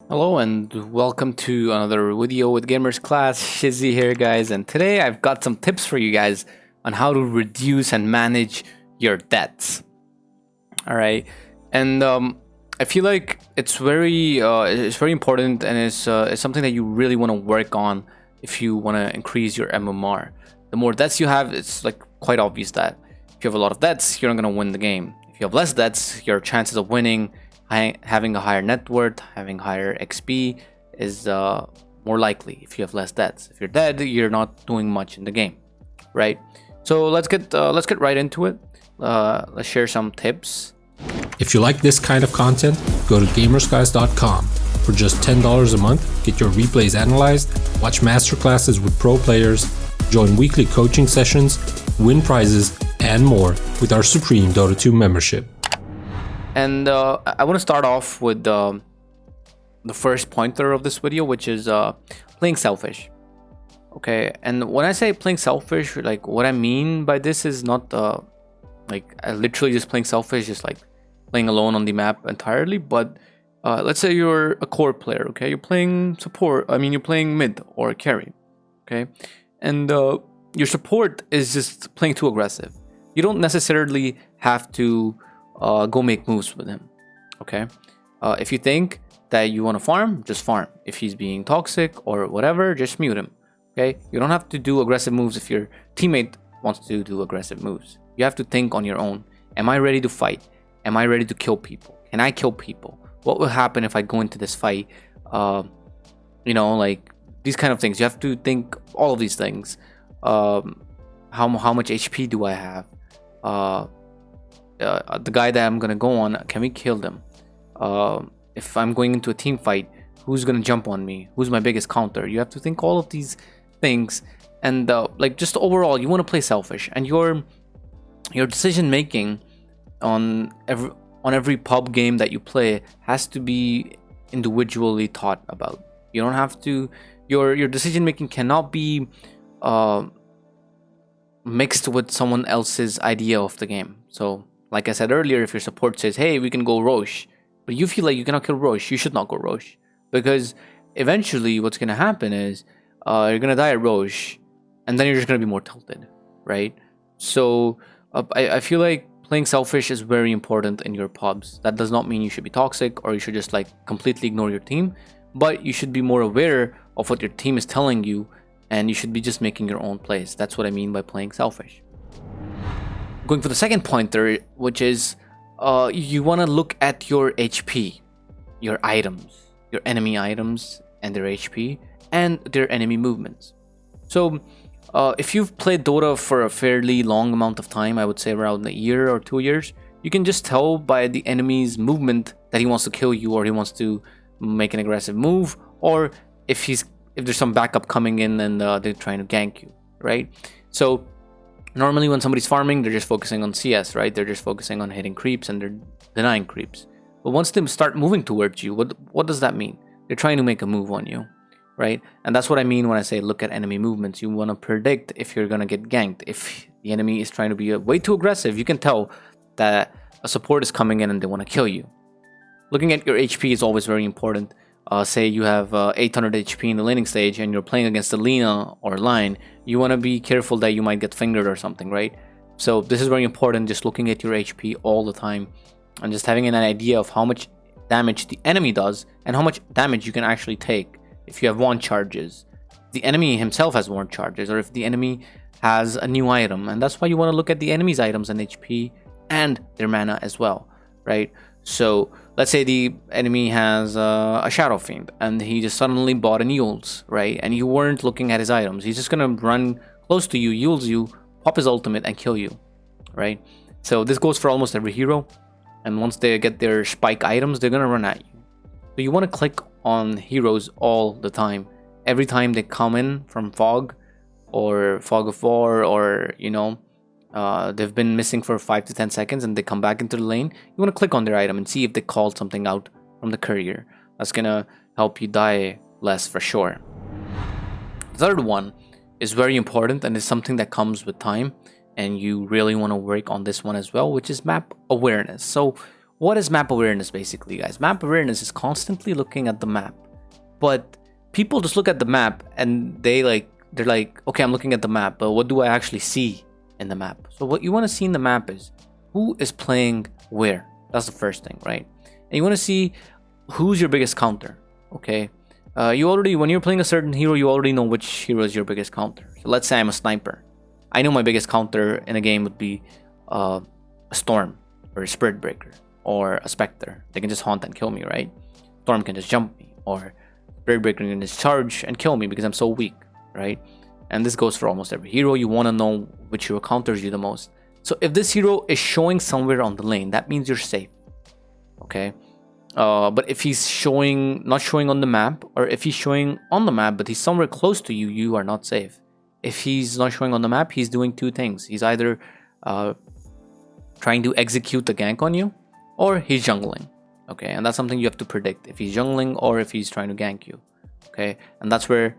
Hello and welcome to another video with Gamers Class. Shizzy here, guys, and today I've got some tips for you guys on how to reduce and manage your debts. All right, and I feel like it's very important, and it's something that you really want to work on if you want to increase your MMR. The more debts you have, it's like quite obvious that if you have a lot of debts, you're not gonna win the game. If you have less debts, your chances of winning, having a higher net worth, having higher XP is more likely if you have less debts. If you're dead, you're not doing much in the game, right? So let's get right into it. Let's share some tips. If you like this kind of content, go to gamersguys.com. For just $10 a month, get your replays analyzed, watch masterclasses with pro players, join weekly coaching sessions, win prizes, and more with our Supreme Dota 2 membership. And I want to start off with the first pointer of this video, which is playing selfish. Okay, and when I say playing selfish, like what I mean by this is not like literally just playing selfish, just like playing alone on the map entirely. But let's say you're a core player, okay? You're playing support. I mean, you're playing mid or carry, okay? And your support is just playing too aggressive. You don't necessarily have to go make moves with him, okay? If you think that you want to farm, just farm. If he's being toxic or whatever, just mute him, okay? You don't have to do aggressive moves if your teammate wants to do aggressive moves. You have to think on your own. Am I ready to fight? Am I ready to kill people? Can I kill people? What will happen if I go into this fight? You know, like these kind of things. You have to think all of these things. How much HP do I have? The guy that I'm gonna go on, can we kill them? If I'm going into a team fight, who's gonna jump on me? Who's my biggest counter? You have to think all of these things, and like just overall, you want to play selfish, and your decision making on every pub game that you play has to be individually thought about. You don't have to. Your decision making cannot be mixed with someone else's idea of the game. So, like I said earlier, if your support says, hey, we can go Roche, but you feel like you cannot kill Roche, you should not go Roche. Because eventually what's going to happen is you're going to die at Roche, and then you're just going to be more tilted, right? So I feel like playing selfish is very important in your pubs. That does not mean you should be toxic or you should just like completely ignore your team, but you should be more aware of what your team is telling you, and you should be just making your own plays. That's what I mean by playing selfish. Going for the second pointer, which is you want to look at your HP, your items, your enemy items and their HP and their enemy movements. So if you've played Dota for a fairly long amount of time, I would say around a year or 2 years, you can just tell by the enemy's movement that he wants to kill you, or he wants to make an aggressive move, or if there's some backup coming in and they're trying to gank you, right? So normally when somebody's farming, they're just focusing on CS, right? They're just focusing on hitting creeps and they're denying creeps. But once they start moving towards you, what does that mean? They're trying to make a move on you, right? And that's what I mean when I say look at enemy movements. You want to predict if you're going to get ganked. If the enemy is trying to be way too aggressive, you can tell that a support is coming in and they want to kill you. Looking at your HP is always very important. Say you have 800 HP in the laning stage and you're playing against a Lina or line, you want to be careful that you might get fingered or something, right? So this is very important, just looking at your HP all the time and just having an idea of how much damage the enemy does and how much damage you can actually take if you have wand charges. The enemy himself has wand charges, or if the enemy has a new item, and that's why you want to look at the enemy's items and HP and their mana as well, right? So let's say the enemy has a Shadow Fiend and he just suddenly bought an Eul's, right? And you weren't looking at his items. He's just gonna run close to you, Eul's you, pop his ultimate and kill you, right? So this goes for almost every hero. And once they get their spike items, they're gonna run at you. So you want to click on heroes all the time. Every time they come in from Fog or Fog of War, or you know, they've been missing for 5 to 10 seconds and they come back into the lane, you want to click on their item and see if they called something out from the courier. That's gonna help you die less for sure. The third one is very important and is something that comes with time, and you really want to work on this one as well, which is map awareness. So what is map awareness basically, guys? Map awareness is constantly looking at the map, but people just look at the map and they're like, okay, I'm looking at the map, but what do I actually see in the map? So what you want to see in the map is who is playing where. That's the first thing, right? And you want to see who's your biggest counter. Okay, when you're playing a certain hero, you already know which hero is your biggest counter. So let's say I'm a sniper. I know my biggest counter in a game would be a Storm or a Spirit Breaker or a Spectre. They can just haunt and kill me, right? Storm can just jump me, or Spirit Breaker can just charge and kill me because I'm so weak, right? And this goes for almost every hero. You want to know which hero counters you the most. So if this hero is showing somewhere on the lane, that means you're safe. Okay. But if he's not showing on the map, or if he's showing on the map but he's somewhere close to you, you are not safe. If he's not showing on the map, he's doing two things. He's either trying to execute the gank on you, or he's jungling. Okay, and that's something you have to predict, if he's jungling or if he's trying to gank you. Okay, and that's where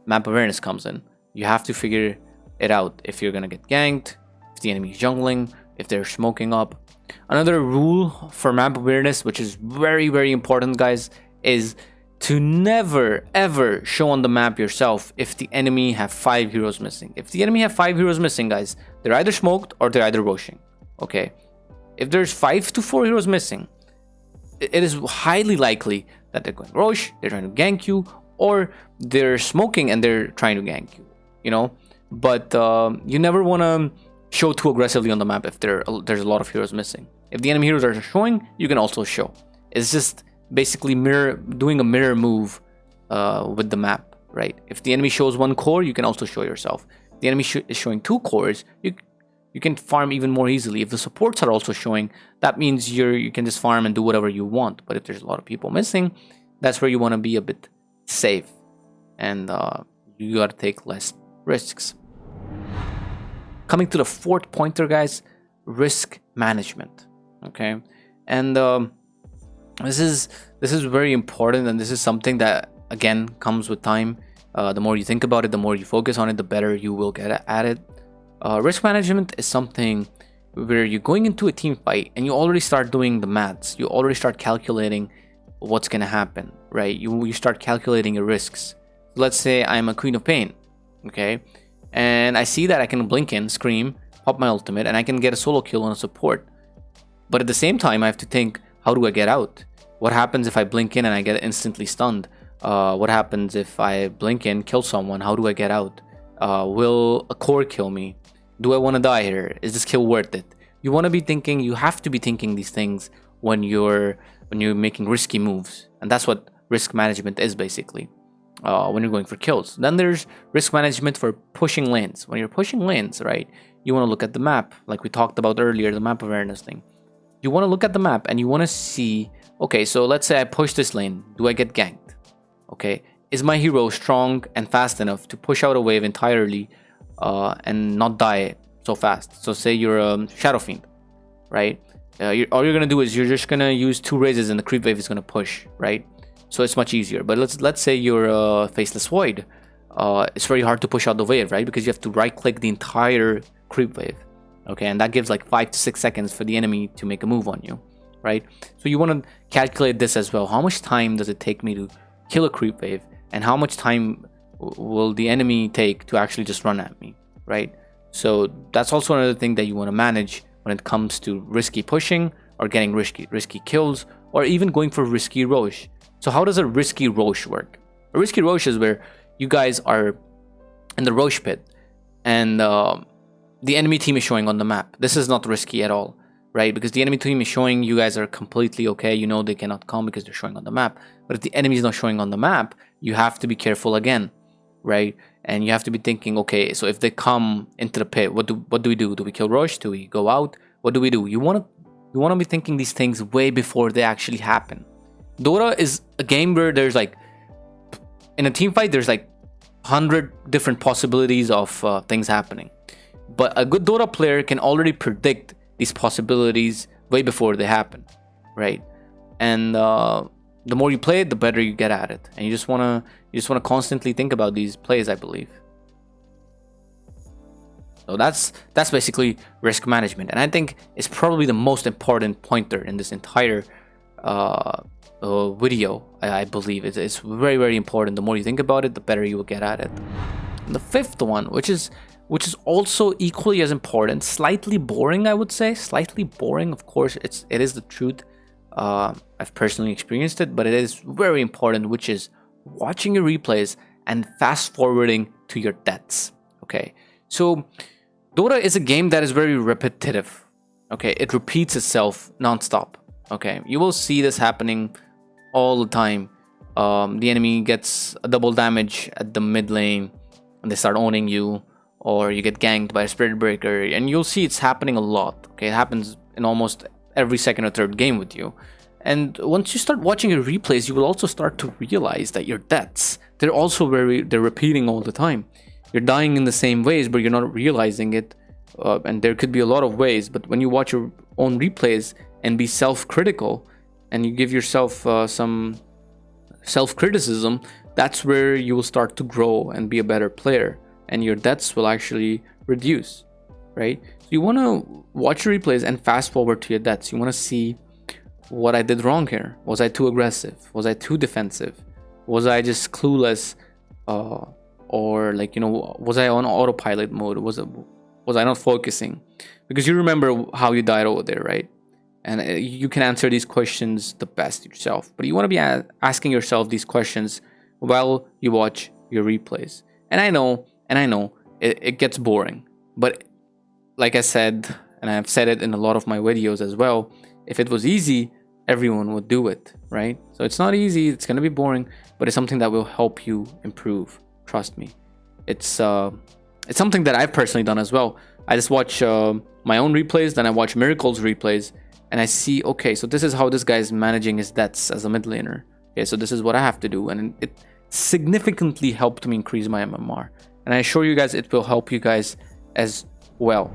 map awareness comes in. You have to figure it out if you're gonna get ganked, if the enemy is jungling, if they're smoking up. Another rule for map awareness, which is very, very important, guys, is to never ever show on the map yourself if the enemy have 5 heroes missing. If the enemy have 5 heroes missing, guys, they're either smoked or they're either roshing. Okay, if there's 5 to 4 heroes missing, it is highly likely that they're going rosh, they're trying to gank you, or they're smoking and they're trying to gank you, you know. But you never want to show too aggressively on the map if there's a lot of heroes missing. If the enemy heroes are showing, you can also show. It's just basically doing a mirror move with the map, right? If the enemy shows 1 core, you can also show yourself. If the enemy is showing 2 cores, you can farm even more easily. If the supports are also showing, that means you can just farm and do whatever you want. But if there's a lot of people missing, that's where you want to be a bit safe, and you got to take less risks. Coming to the 4th pointer, guys, risk management. Okay, and this is very important, and this is something that again comes with time. The more you think about it, the more you focus on it, the better you will get at it. Risk management is something where you're going into a team fight and you already start doing the maths. You already start calculating what's gonna happen, right? You start calculating your risks. Let's say I'm a Queen of Pain, okay, and I see that I can blink in, scream, pop my ultimate, and I can get a solo kill on a support. But at the same time, I have to think, how do I get out? What happens if I blink in and I get instantly stunned? What happens if I blink in, kill someone? How do I get out? Will a core kill me? Do I want to die here? Is this kill worth it? You want to be thinking, you have to be thinking these things when you're making risky moves. And that's what risk management is basically, when you're going for kills. Then there's risk management for pushing lanes. When you're pushing lanes, right, you want to look at the map, like we talked about earlier, the map awareness thing. You want to look at the map and you want to see, okay, so let's say I push this lane. Do I get ganked? Okay, is my hero strong and fast enough to push out a wave entirely and not die so fast? So say you're a Shadow Fiend, right? All you're going to do is you're just going to use 2 raises and the creep wave is going to push, right? So it's much easier. But let's say you're a Faceless Void. It's very hard to push out the wave, right? Because you have to right click the entire creep wave. Okay, and that gives like 5 to 6 seconds for the enemy to make a move on you, right? So you want to calculate this as well. How much time does it take me to kill a creep wave, and how much time will the enemy take to actually just run at me, right? So that's also another thing that you want to manage when it comes to risky pushing or getting risky kills, or even going for risky rosh. So how does a risky rosh work? A risky rosh is where you guys are in the rosh pit and the enemy team is showing on the map. This is not risky at all, right? Because the enemy team is showing, you guys are completely okay. You know they cannot come because they're showing on the map. But if the enemy is not showing on the map, you have to be careful again, right? And you have to be thinking, okay, so if they come into the pit, what do we do? Do we kill Rosh? Do we go out? What do we do? You want to be thinking these things way before they actually happen. Dota is a game where there's like, in a team fight, there's like 100 different possibilities of things happening. But a good Dota player can already predict these possibilities way before they happen, right? And the more you play it, the better you get at it. And you just wanna constantly think about these plays, I believe. So that's basically risk management, and I think it's probably the most important pointer in this entire video. I believe it's very, very important. The more you think about it, the better you will get at it. And the fifth one, which is also equally as important, slightly boring, I would say, slightly boring. Of course, it is the truth. I've personally experienced it, but it is very important, which is watching your replays and fast forwarding to your deaths. Okay, so Dota is a game that is very repetitive. Okay, it repeats itself non-stop. Okay, you will see this happening all the time. The enemy gets a double damage at the mid lane and they start owning you, or you get ganked by a spirit breaker, and you'll see it's happening a lot. Okay, it happens in almost every second or third game with you. And once you start watching your replays, you will also start to realize that your deaths, they're also they're repeating all the time. You're dying in the same ways, but you're not realizing it. And there could be a lot of ways, but when you watch your own replays and be self-critical, and you give yourself some self-criticism, that's where you will start to grow and be a better player, and your deaths will actually reduce, right? So you want to watch your replays and fast forward to your deaths. You want to see what I did wrong here. Was I too aggressive? Was I too defensive? Was I just clueless? Or like, you know, was I on autopilot mode? Was I not focusing? Because you remember how you died over there, right? And you can answer these questions the best yourself. But you want to be asking yourself these questions while you watch your replays. And I know it gets boring. But like I said, and I've said it in a lot of my videos as well, if it was easy, everyone would do it, right? So it's not easy, it's going to be boring, but it's something that will help you improve. Trust me. It's something that I've personally done as well. I just watch my own replays, then I watch Miracle's replays, and I see, okay, so this is how this guy is managing his deaths as a mid laner. Okay, so this is what I have to do, and it significantly helped me increase my MMR. And I assure you guys, it will help you guys as well.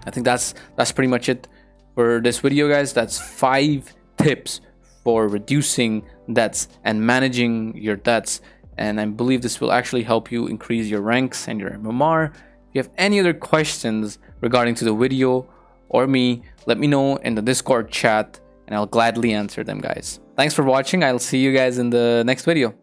I think that's pretty much it for this video, guys. That's 5 tips for reducing deaths and managing your deaths. And I believe this will actually help you increase your ranks and your MMR. If you have any other questions regarding to the video or me, let me know in the Discord chat and I'll gladly answer them, guys. Thanks for watching. I'll see you guys in the next video.